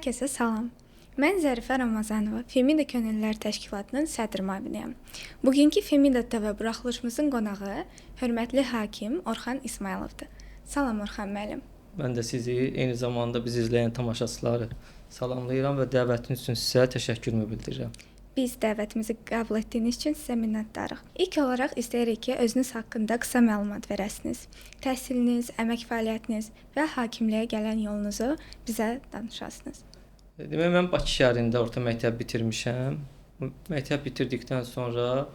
Hər kəsə salam. Mən Zərifə Ramazanova, Femida Könüllülər Təşkilatının sədr müaviniyəm. Bugünkü Femida TV buraxılışımızın qonağı hörmətli hakim Orxan İsmayılovdur. Salam Orxan müəllim. Mən də sizi, eyni zamanda bizi izləyən tamaşaçıları salamlayıram və dəvətiniz üçün sizə təşəkkürümü bildirirəm. Biz dəvətimizi qəbul etdiyiniz üçün sizə minnətdarıq. İlk olaraq istəyirik ki, özünüz haqqında qısa məlumat verəsiniz. Təhsiliniz, əmək fəaliyyətiniz və hakimliyə gələn yolunuzu bizə danışasınız. Demək, mən Bakı şəhərində orta məktəb bitirmişəm. Məktəb bitirdikdən sonra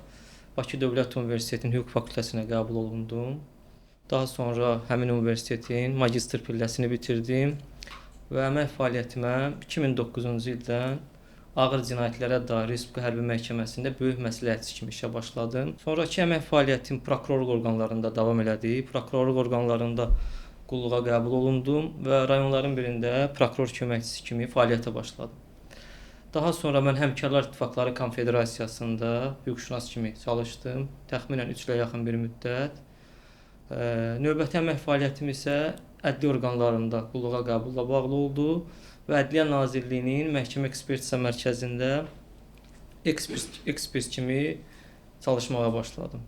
Bakı Dövlət Universitetinin Hüquq fakültəsinə qəbul olundum. Daha sonra həmin universitetin magistr pilləsini bitirdim və əmək fəaliyyətimə 2009-cu ildən Ağır Cinayətlərə dair Respublika Hərbi Məhkəməsində böyük məsləhətçi kimi işə başladım. Sonrakı əmək fəaliyyətim prokurorluq orqanlarında davam elədi. Prokurorluq orqanlarında qulluğa qəbul olundum və rayonların birində prokuror köməkçisi kimi fəaliyyətə başladım. Daha sonra mən Həmkarlar İttifaqları Konfederasiyasında hüquqşünas kimi çalışdım. Təxminən 3 ilə yaxın bir müddət. Növbəti əmək fəaliyyətim isə ədli orqanlarında qulluğa qəbulla bağlı oldu və Ədliyyə Nazirliyinin Məhkəmə Ekspertiza Mərkəzində ekspert kimi çalışmağa başladım.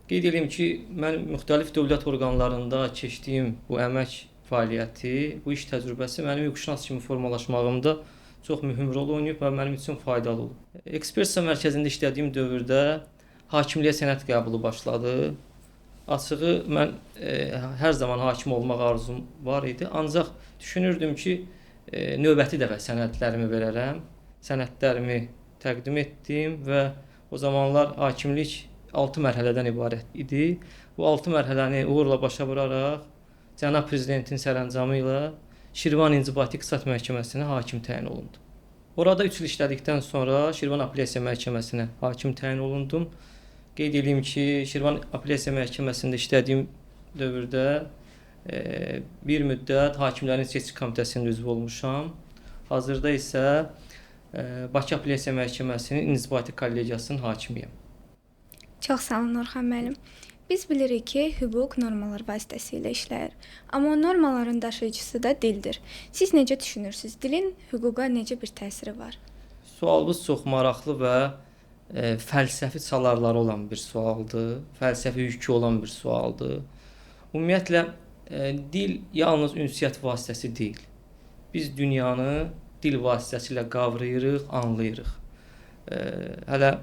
Qeyd edim ki, mən müxtəlif dövlət orqanlarında keçdiyim bu əmək fəaliyyəti, bu iş təcrübəsi mənim hüquqşünas kimi formalaşmağımda çox mühüm rol oynayıb və mənim üçün faydalı olub. Ekspertiza mərkəzində işlədiyim dövrdə hakimliyə sənəd qəbulu başladı. Açığı mən hər zaman hakim olmaq arzum var idi, ancaq düşünürdüm ki, növbəti dəfə sənədlərimi verərəm. Sənədlərimi təqdim etdim və o zamanlar hakimlik 6 mərhələdən ibarət idi. Bu 6 mərhələni uğurla başa vuraraq Cənab Prezidentin sərəncamı ilə Şirvan İnzibati İqtisad Məhkəməsinə hakim təyin olundum. Orada 3 il işlədikdən sonra Şirvan Apellyasiya Məhkəməsinə hakim təyin olundum. Qeyd edeyim ki, Şirvan Apellyasiya Məhkəməsində işlədiyim dövrdə bir müddət Hakimlərin Seçki Komitəsinin üzvü olmuşam. Hazırda isə Bakı Apellyasiya Məhkəməsinin İnzibati Kollegiyasının hakimiyəm. Çox sağ olun Orxan müəllim. Biz bilirik ki, hüquq normalar vasitəsilə işləyir. Amma normaların daşıyıcısı da dildir. Siz necə düşünürsünüz? Dilin hüquqa necə bir təsiri var? Sualınız çox maraqlı və fəlsəfi çalarları olan bir sualdır. Fəlsəfi yükü olan bir sualdır. Ümumiyyətlə, dil yalnız ünsiyyət vasitəsi deyil. Biz dünyanı dil vasitəsilə qavrayırıq, anlayırıq. Hələ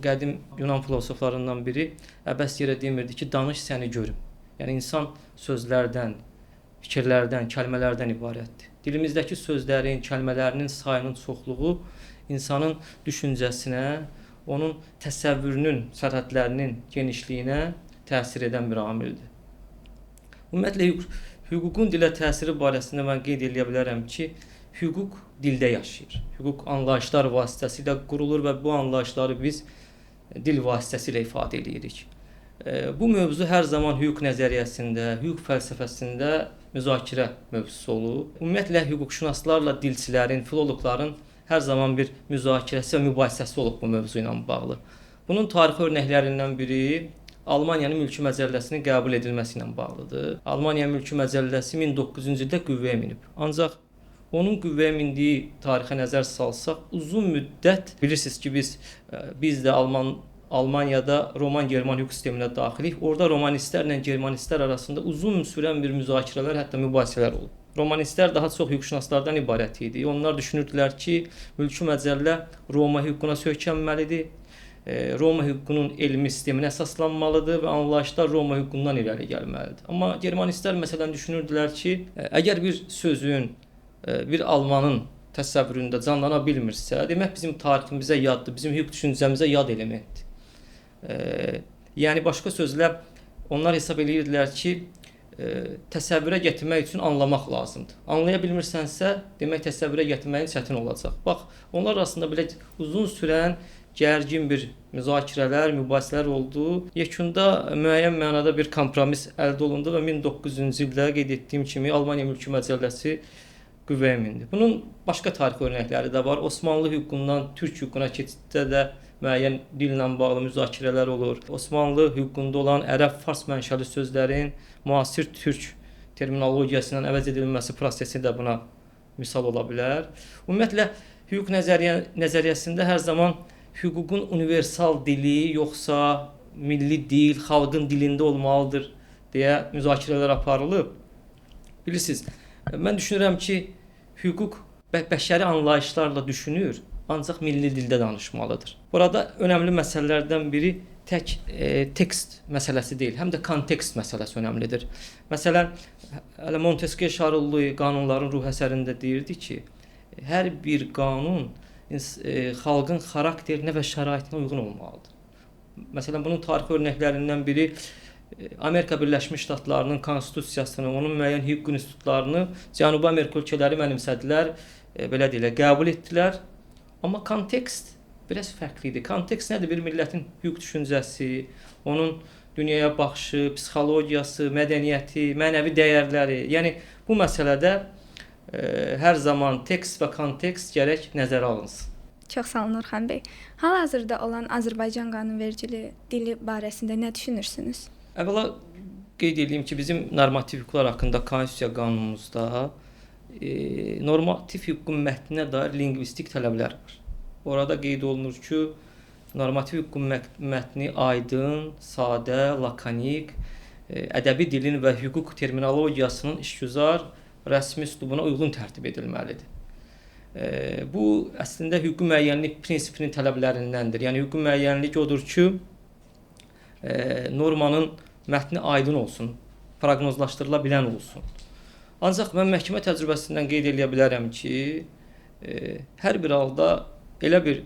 qədim Yunan filosoflarından biri əbəs yerə demirdi ki, danış səni görüm. Yəni, insan sözlərdən, fikirlərdən, kəlmələrdən ibarətdir. Dilimizdəki sözlərin, kəlmələrinin sayının çoxluğu insanın düşüncəsinə, onun təsəvvürünün, sərhədlərinin genişliyinə təsir edən bir amildir. Ümumiyyətlə, hüququn dilə təsiri barəsində mən qeyd edə bilərəm ki, hüquq dildə yaşayır. Hüquq anlayışlar vasitəsilə qurulur və bu anlayışları biz dil vasitəsilə ifadə edirik. Bu mövzu hər zaman hüquq nəzəriyyəsində, hüquq fəlsəfəsində müzakirə mövzusu olub. Ümumiyyətlə, hüquqşünaslarla dilçilərin, filoloqların hər zaman bir müzakirəsi və mübahisəsi olub bu mövzu ilə bağlı. Bunun tarixi örnəklərindən biri Almaniyanın mülki məcəlləsinin qəbul edilməsi ilə bağlıdır. Almaniyanın mülki məcəlləsi 1900-cü ildə qüvvəyə minib. Ancaq onun qüvvəyə mindiyi tarixə nəzər salsaq, uzun müddət bilirsiniz ki, biz də Almaniyada Roman-German hüquq sisteminə daxilik. Orada romanistlərlə germanistlər arasında uzun sürən bir müzakirələr, hətta mübahisələr olub. Romanistlər daha çox hüquqşünaslardan ibarət idi. Onlar düşünürdülər ki, mülki məcəllə Roma hüququna söykənməlidir. Roma hüququnun elmi sisteminə əsaslanmalıdır və anlayışlar Roma hüququndan irəli gəlməlidir. Amma germanistlər məsələn düşünürdülər ki, əgər bir sözün, bir almanın təsəvvüründə canlana bilmirsə, demək bizim tariximizə yaddır, bizim hüquq düşüncəmizə yad elementdir. Yəni, başqa sözlə, onlar hesab edirdilər ki, təsəvvürə gətirmək üçün anlamaq lazımdır. Anlaya bilmirsənsə, demək təsəvvürə gətirməyin çətin olacaq. Bax, onlar arasında belə uzun sürən gərgin bir müzakirələr, mübahisələr oldu. Yekunda müəyyən mənada bir kompromis əldə olundu və 1900-cü ildə qeyd etdiyim kimi Almaniya mülki məcəlləsi qüvvəyə mindi. Bunun başqa tarixi örnəkləri də var. Osmanlı hüququndan Türk hüququna keçiddə də müəyyən dillə bağlı müzakirələr olur. Osmanlı hüququnda olan ərəb, fars mənşəli sözlərin müasir türk terminologiyasından əvəz edilməsi prosesi də buna misal ola bilər. Ümumiyyətlə hüquq nəzəriyyəsində hər zaman hüququn universal dili yoxsa milli dil, xalqın dilində olmalıdır deyə müzakirələr aparılıb. Bilirsiniz, mən düşünürəm ki, hüquq bəşəri anlayışlarla düşünür, ancaq milli dildə danışmalıdır. Burada önəmli məsələlərdən biri tək tekst məsələsi deyil, həm də kontekst məsələsi önəmlidir. Məsələn, hələ Montesquieu Şarllı qanunların ruh əsərində deyirdi ki, hər bir qanun xalqın xarakterinə və şəraitinə uyğun olmalıdır. Məsələn, bunun tarixi örnəklərindən biri Amerika Birləşmiş Ştatlarının konstitusiyasını, onun müəyyən hüquq institutlarını Cənubi Amerika ölkələri mənimsədilər, belə deyirlər, qəbul etdilər. Amma kontekst biraz fərqli idi. Kontekst nədir? Bir millətin hüquq düşüncəsi, onun dünyaya baxışı, psixologiyası, mədəniyyəti, mənəvi dəyərləri. Yəni bu məsələdə hər zaman tekst və kontekst gərək nəzərə alınsın. Çox sağ olun Orxan bəy. Hal-hazırda olan Azərbaycan qanunvericiliyi dili barəsində nə düşünürsünüz? Əvvəla qeyd edeyim ki, bizim normativ hüquqlar haqqında konstitusiya qanunumuzda normativ hüququn mətninə dair lingvistik tələblər var. Orada qeyd olunur ki, normativ hüququn mətni aydın, sadə, lakanik, ədəbi dilin və hüquq terminologiyasının işgüzar, rəsmi üslubuna uyğun tərtib edilməlidir. Bu əslində hüquqi müəyyənlik prinsipinin tələblərindəndir. Yəni hüquqi müəyyənlik odur ki, normanın mətni aydın olsun, proqnozlaşdırıla bilən olsun. Ancaq mən məhkəmə təcrübəsindən qeyd edə bilərəm ki, hər bir halda elə bir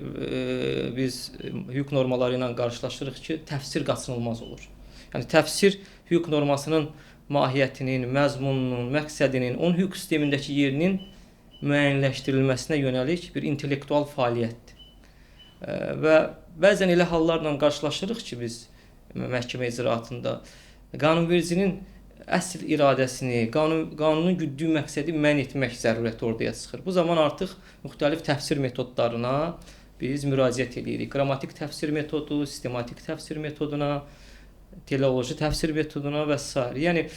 biz hüquq normaları ilə qarşılaşırıq ki, təfsir qaçınılmaz olur. Yəni təfsir hüquq normasının mahiyyətinin, məzmununun, məqsədinin, onun hüquq sistemindəki yerinin müəyyənləşdirilməsinə yönəlik bir intellektual fəaliyyətdir. Və bəzən elə hallarla qarşılaşırıq ki, biz məhkəmə icraatında qanunvericinin əsl iradəsini, qanunun güddüyü məqsədi müəyyən etmək zərurəti ortaya çıxır. Bu zaman artıq müxtəlif təfsir metodlarına biz müraciət edirik. Qrammatik təfsir metodu, sistematik təfsir metoduna, teleoloji təfsir metoduna və s. Yəni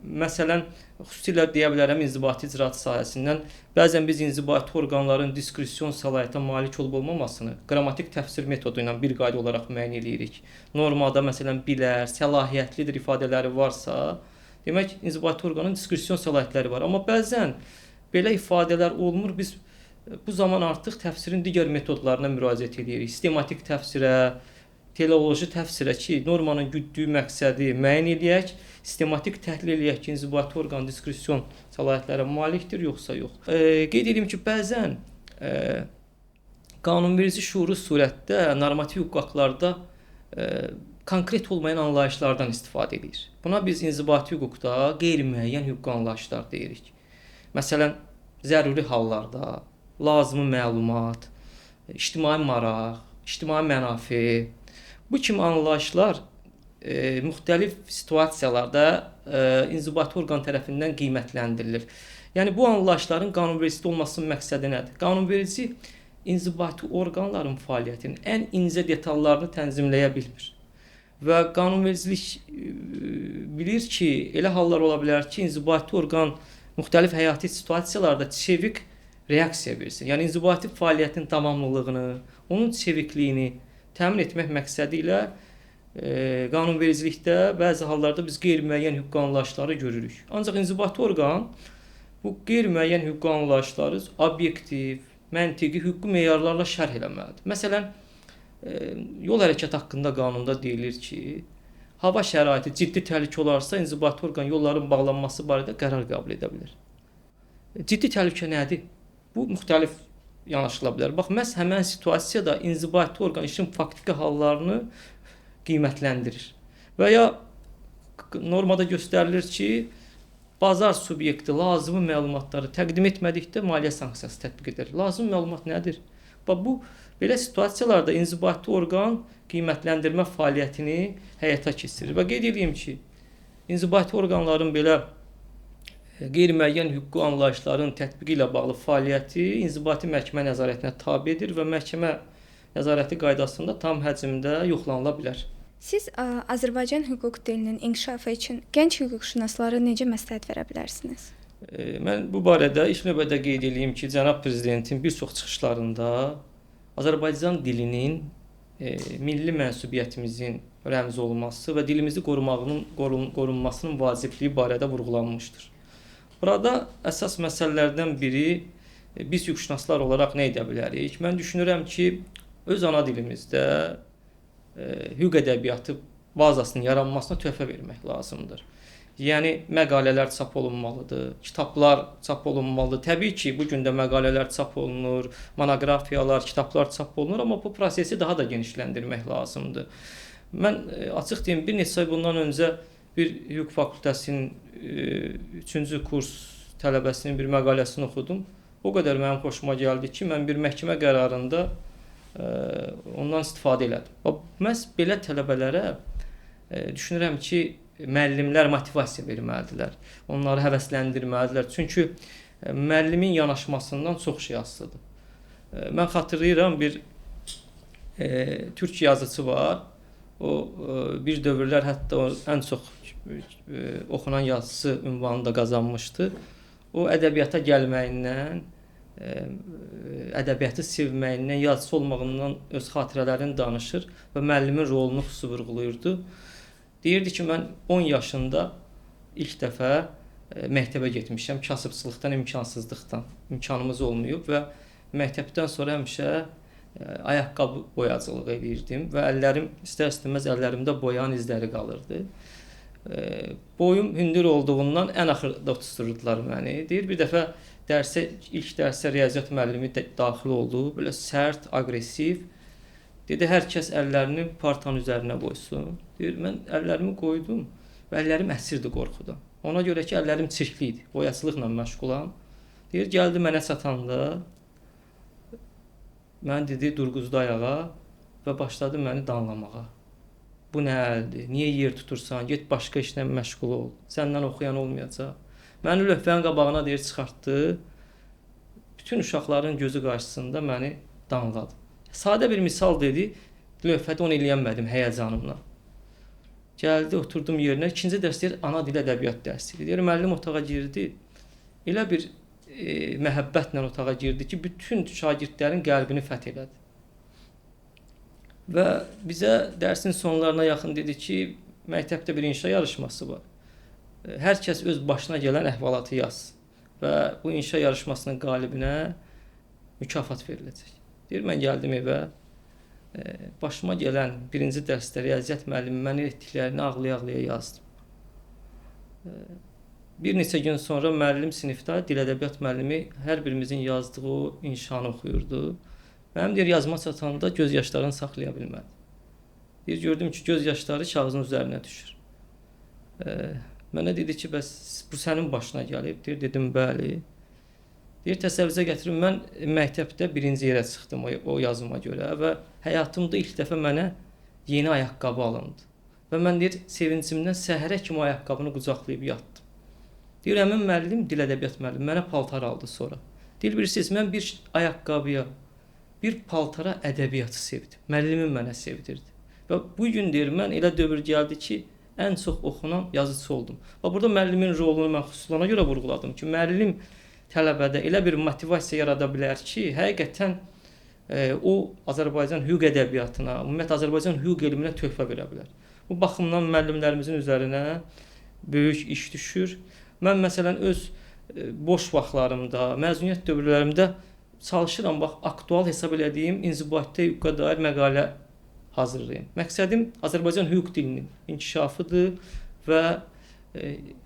məsələn, xüsusilə deyə bilərəm inzibati icraat sahəsindən bəzən biz inzibati orqanların diskresiyon səlahiyyətə malik olub-olmamasını qrammatik təfsir metodu ilə bir qayda olaraq müəyyən edirik. Normada məsələn bilər, səlahiyyətlidir ifadələri varsa, demək inzibati orqanın diskresiyon səlahiyyətləri var. Amma bəzən belə ifadələr olmur. Biz bu zaman artıq təfsirin digər metodlarına müraciət edirik. Sistematik təfsirə, teleoloji təfsirə ki, normanın güddüyü məqsədi müəyyən edək, sistematik təhlil edək ki, inzibati orqan diskresiyon səlahiyyətlərə malikdir, yoxsa yox. Qeyd edeyim ki, bəzən qanunverici şuuru surətdə normativ hüquq aktlarda konkret olmayan anlayışlardan istifadə edir. Buna biz inzibati hüquqda qeyri-müəyyən hüquq anlayışlar deyirik. Məsələn, zəruri hallarda, lazımi məlumat, ictimai maraq, ictimai mənafe, bu kimi anlayışlar müxtəlif situasiyalarda inzibati orqan tərəfindən qiymətləndirilir. Yəni bu anlayışların qanunvericilikdə olmasının məqsədi nədir? Qanunverici inzibati orqanların fəaliyyətinin ən incə detallarını tənzimləyə bilmir. Və qanunvericilik bilir ki, elə hallar ola bilər ki, inzibati orqan müxtəlif həyati situasiyalarda çevik reaksiya versin. Yəni inzibati fəaliyyətin tamamlılığını, onun çevikliyini təmin etmək məqsədi ilə qanunvericilikdə bəzi hallarda biz qeyri-müəyyən hüquq anlayışları görürük. Ancaq inzibati orqan bu qeyri-müəyyən hüquq anlayışları obyektiv, məntiqi hüquqi meyarlarla şərh eləməlidir. Məsələn, yol hərəkəti haqqında qanunda deyilir ki, hava şəraiti ciddi təhlükə olarsa inzibati orqan yolların bağlanması barədə qərar qəbul edə bilər. Ciddi təhlükə nədir? Bu müxtəlif yanaşıla bilər. Bax, məhz həmən situasiyada inzibati orqan işin faktiki hallarını qiymətləndirir. Və ya normada göstərilir ki, bazar subyekti lazımi məlumatları təqdim etmədikdə maliyyə sanksiyası tətbiq edilir. Lazımi məlumat nədir? Bax, bu belə situasiyalarda inzibati orqan qiymətləndirmə fəaliyyətini həyata keçirir. Və qeyd edeyim ki, inzibati orqanların belə qeyri-müəyyən hüquqi anlayışların tətbiqi ilə bağlı fəaliyyəti inzibati məhkəmə nəzarətinə tabedir və məhkəmə nəzarəti qaydasında tam həcmdə yoxlanıla bilər. Siz Azərbaycan hüquq dilinin inkişafı üçün gənc hüquqşünaslara necə məsləhət verə bilərsiniz? Mən bu barədə ilk növbədə qeyd edeyim ki, cənab prezidentin bir çox çıxışlarında Azərbaycan dilinin milli mənsubiyyətimizin rəmzi olması və dilimizi qorunmasının vacibliyi barədə vurğulanmışdır. Burada əsas məsələlərdən biri biz hüquqşünaslar olaraq nə edə bilərik? Mən düşünürəm ki, öz ana dilimizdə hüquq ədəbiyyatı bazasının yaranmasına töhfə vermək lazımdır. Yəni məqalələr çap olunmalıdır, kitablar çap olunmalıdır. Təbii ki, bu gün də məqalələr çap olunur, monoqrafiyalar, kitablar çap olunur, amma bu prosesi daha da genişləndirmək lazımdır. Mən açıq deyim, bir neçə ay bundan öncə bir hüquq fakültəsinin 3-cü kurs tələbəsinin bir məqaləsini oxudum. O qədər mənim xoşuma gəldi ki, mən bir məhkəmə qərarında ondan istifadə elədim. Məhz belə tələbələrə düşünürəm ki, müəllimlər motivasiya verməlidirlər. Onları həvəsləndirməlidirlər. Çünki müəllimin yanaşmasından çox şey asılıdır. Mən xatırlayıram, bir türk yazıçı var. O bir dövrlər hətta ən çox oxunan yazısı ünvanını da qazanmışdı. O ədəbiyyata gəlməyindən, ədəbiyyatı sevməyindən, yazıçı olmağından öz xatirələrini danışır və müəllimin rolunu xüsusi vurğulayırdı. Deyirdi ki, mən 10 yaşında ilk dəfə məktəbə getmişəm, kasıbçılıqdan, imkansızlıqdan, imkanımız olmayıb və məktəbdən sonra həmişə ayaqqabı boyacılığı edirdim və əllərim istər-istəməz əllərimdə boyanın izləri qalırdı. Boyum hündür olduğundan ən axırda oturtdurdular məni. Deyir, bir dəfə ilk dərsə riyaziyyat müəllimi daxil oldu, belə sərt, aqressiv. Dedi, hər kəs əllərini partanın üzərinə qoysun. Deyir, mən əllərimi qoydum və əllərim əsirdi qorxudan. Ona görə ki, əllərim çirkli idi, boyaçılıqla məşğulam. Deyir, gəldi mənə çatanda, mən dedi, durğuzdu ayağa və başladı məni danlamağa. Bu nə əldir? Niyə yer tutursan? Get başqa işlə məşğul ol. Səndən oxuyan olmayacaq. Məni lövhənin qabağına deyir, çıxartdı. Bütün uşaqların gözü qarşısında məni danladı. Sadə bir misal dedi, lövhədə onu eləyənmədim həyəcanımla. Gəldi, oturdum yerinə. İkinci dərs deyir, ana dil ədəbiyyat dərsi. Deyir, müəllim otağa girdi. Elə bir məhəbbətlə otağa girdi ki, bütün şagirdlərin qəlbini fəth elədi. Və bizə dərsin sonlarına yaxın dedi ki, məktəbdə bir inşa yarışması var. Hər kəs öz başına gələn əhvalatı yazsın və bu inşa yarışmasının qalibinə mükafat veriləcək. Deyir, mən gəldim evə, başıma gələn birinci dərsdə riyaziyyat müəllimi mənə etdiklərini ağlaya-ağlaya yazdım. Bir neçə gün sonra müəllim sinifdə, dil ədəbiyyat müəllimi hər birimizin yazdığı o inşanı oxuyurdu. Mənim deyir, yazma çatanda göz yaşlarını saxlaya bilmədi. Deyir, gördüm ki, göz yaşları kağızın üzərinə düşür. Mənə dedi ki, bəs bu sənin başına gəlib? Deyir, dedim, bəli. Deyir, təsəvvürə gətirin, mən məktəbdə birinci yerə çıxdım o yazıma görə və həyatımda ilk dəfə mənə yeni ayaqqabı alındı. Və mən deyir, sevincimdən səhərə kimi ayaqqabını qucaqlayıb yatdım. Deyir, həmin müəllim, dil ədəbiyyat müəllimi mənə paltar aldı sonra. Deyir, bilirsiniz, mən bir ayaqqabıya, bir paltara ədəbiyyatı sevdim. Müəllimim mənə sevdirdi. Və bu gün deyir, mən elə dövr gəldi ki, ən çox oxunan yazıçı oldum. Və burada müəllimin rolunu mən xüsusi ona görə vurğuladım ki, müəllim tələbədə elə bir motivasiya yarada bilər ki, həqiqətən o Azərbaycan hüquq ədəbiyyatına, ümumiyyətlə Azərbaycan hüquq elminə töhfə verə bilər. Bu baxımdan müəllimlərimizin üzərinə böyük iş düşür. Mən məsələn öz boş vaxtlarımda, məzuniyyət dövrlərimdə çalışıram, bax, aktual hesab elədiyim inzibati hüquqa dair məqalə hazırlayım. Məqsədim Azərbaycan hüquq dilinin inkişafıdır və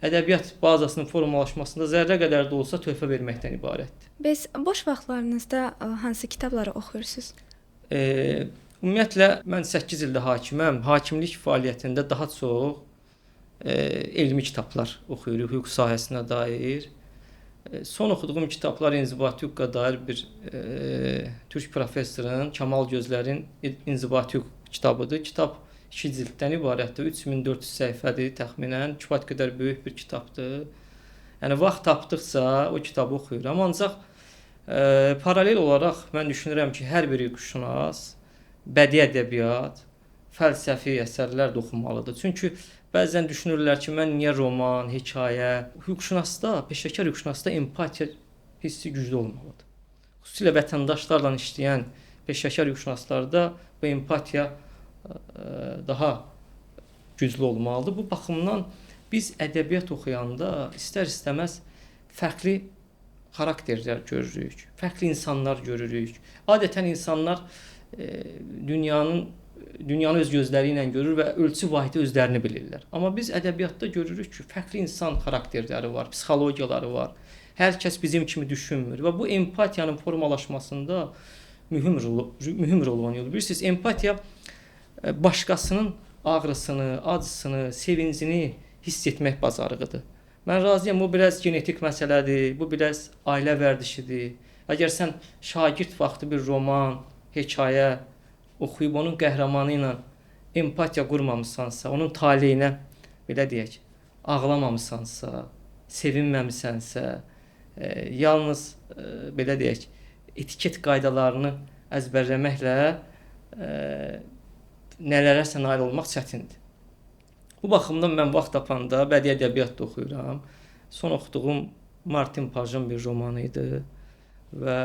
ədəbiyyat bazasının formalaşmasında zərrə qədər də olsa töhfə verməkdən ibarətdir. Bəs boş vaxtlarınızda hansı kitabları oxuyursunuz? Ümumiyyətlə, mən 8 ildə hakiməm. Hakimlik fəaliyyətində daha çox elmi kitablar oxuyuruq, hüquq sahəsinə dair. Son oxuduğum kitablar inzibati hüquqa dair bir türk professorun, Kamal Gözlərin inzibati hüquq kitabıdır. Kitab 2 cilddən ibarətdir. 3400 səhifədir təxminən. Kifayət qədər böyük bir kitabdır. Yəni vaxt tapdıqca o kitabı oxuyuram. Ancaq paralel olaraq mən düşünürəm ki, hər bir hüquqşünas bədii ədəbiyyat, fəlsəfi əsərlər də oxumalıdır. Çünki Bəzən düşünürlər ki, mən niyə roman, hekayə, hüquqşünasda, peşəkar hüquqşünasda empatiya hissi güclü olmalıdır. Xüsusilə vətəndaşlarla işləyən peşəkar hüquqşünaslarda bu empatiya daha güclü olmalıdır. Bu baxımdan biz ədəbiyyat oxuyanda istər-istəməz fərqli xarakterlər görürük, fərqli insanlar görürük. Adətən insanlar dünyanı öz gözləri ilə görür və ölçü vahidi özlərini bilirlər. Amma biz ədəbiyyatda görürük ki, fərqli insan xarakterləri var, psixologiyaları var. Hər kəs bizim kimi düşünmür və bu empatiyanın formalaşmasında mühüm rol oynayır. Bilirsiniz, empatiya başqasının ağrısını, acısını, sevincini hiss etmək bacarığıdır. Mən razıyam, bu biraz genetik məsələdir, bu biraz ailə vərdişidir. Əgər sən şagird vaxtı bir roman, hekayə oxuyub onun qəhrəmanı ilə empatiya qurmamısansa, onun taleyinə belə deyək, ağlamamısansa, sevinməmisənsə, yalnız belə deyək, etiket qaydalarını əzbərləməklə nələrəsə nail olmaq çətindir. Bu baxımdan mən vaxt tapanda bədii ədəbiyyat da oxuyuram. Son oxuduğum Martin Pajın bir romanı idi və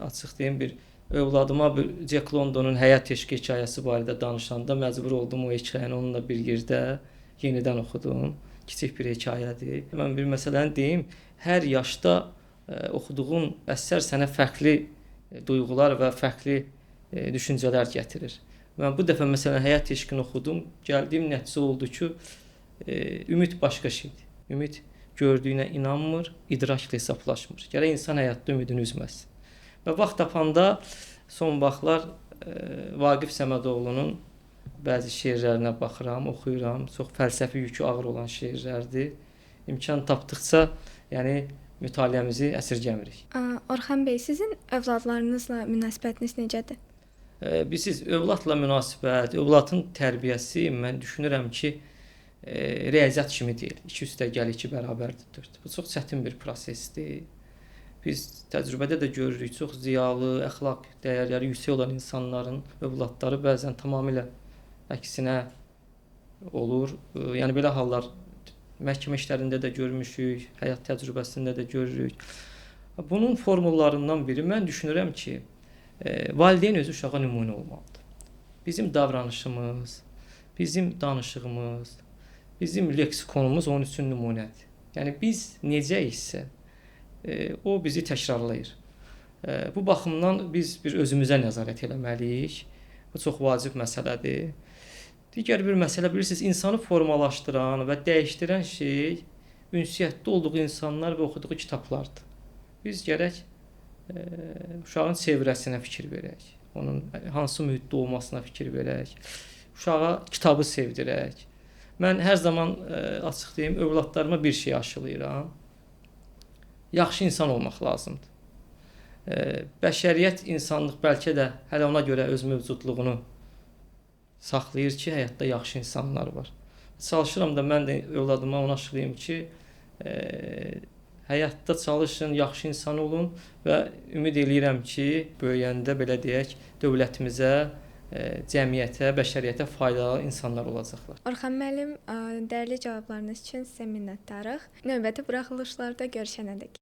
açıq deyim bir övladıma bir Jack Londonun həyat eşqi hekayəsi barədə danışanda məcbur oldum o hekayəni onunla bir yerdə yenidən oxudum. Kiçik bir hekayədir. Mən bir məsələni deyim, hər yaşda oxuduğun əsər sənə fərqli duyğular və fərqli düşüncələr gətirir. Mən bu dəfə məsələn həyat eşqini oxudum. Gəldiyim nəticə oldu ki, ümid başqa şeydir. Ümid gördüyünə inanmır, idrakla hesablaşmır. Gərək insan həyatda ümidini üzməsin. Və vaxt tapanda son vaxtlar Vaqif Səmədoğlunun bəzi şeirlərinə baxıram, oxuyuram. Çox fəlsəfi yükü ağır olan şeirlərdir. İmkan tapdıqca, yəni mütaliəmizi əsirgəmirik. Orxan bəy, sizin övladlarınızla münasibətiniz necədir? Bilirsiniz, övladla münasibət, övladın tərbiyəsi mən düşünürəm ki, riyaziyyat kimi deyil. 2 + 2 bərabərdir 4. Bu çox çətin bir prosesdir. Biz təcrübədə də görürük, çox ziyalı, əxlaq dəyərləri yüksək olan insanların övladları bəzən tamamilə əksinə olur. Yəni belə hallar məhkəmə işlərində də görmüşük, həyat təcrübəsində də görürük. Bunun formullarından biri mən düşünürəm ki, valideyn özü uşağa nümunə olmalıdır. Bizim davranışımız, bizim danışığımız, bizim leksikonumuz onun üçün nümunədir. Yəni biz necəyiksə, o bizi təkrarlayır. Bu baxımdan biz bir özümüzə nəzarət etməliyik. Bu çox vacib məsələdir. Digər bir məsələ bilirsiniz, insanı formalaşdıran və dəyişdirən şey ünsiyyətdə olduğu insanlar və oxuduğu kitablardır. Biz gərək uşağın çevrəsinə fikir verək, onun hansı mühitdə olmasına fikir verək, uşağa kitabı sevdirək. Mən hər zaman açıq deyim, övladlarıma bir şey aşılayıram. Yaxşı insan olmaq lazımdır. Bəşəriyyət, insanlıq bəlkə də hələ ona görə öz mövcudluğunu saxlayır ki, həyatda yaxşı insanlar var. Çalışıram da mən də övladıma ona aşılayım ki, həyatda çalışın, yaxşı insan olun və ümid eləyirəm ki, böyüyəndə belə deyək, dövlətimizə, cəmiyyətə, bəşəriyyətə faydalı insanlar olacaqlar. Orxan müəllim, dəyərli cavablarınız üçün sizə minnətdarıq. Növbəti buraxılışlarda görüşənədək.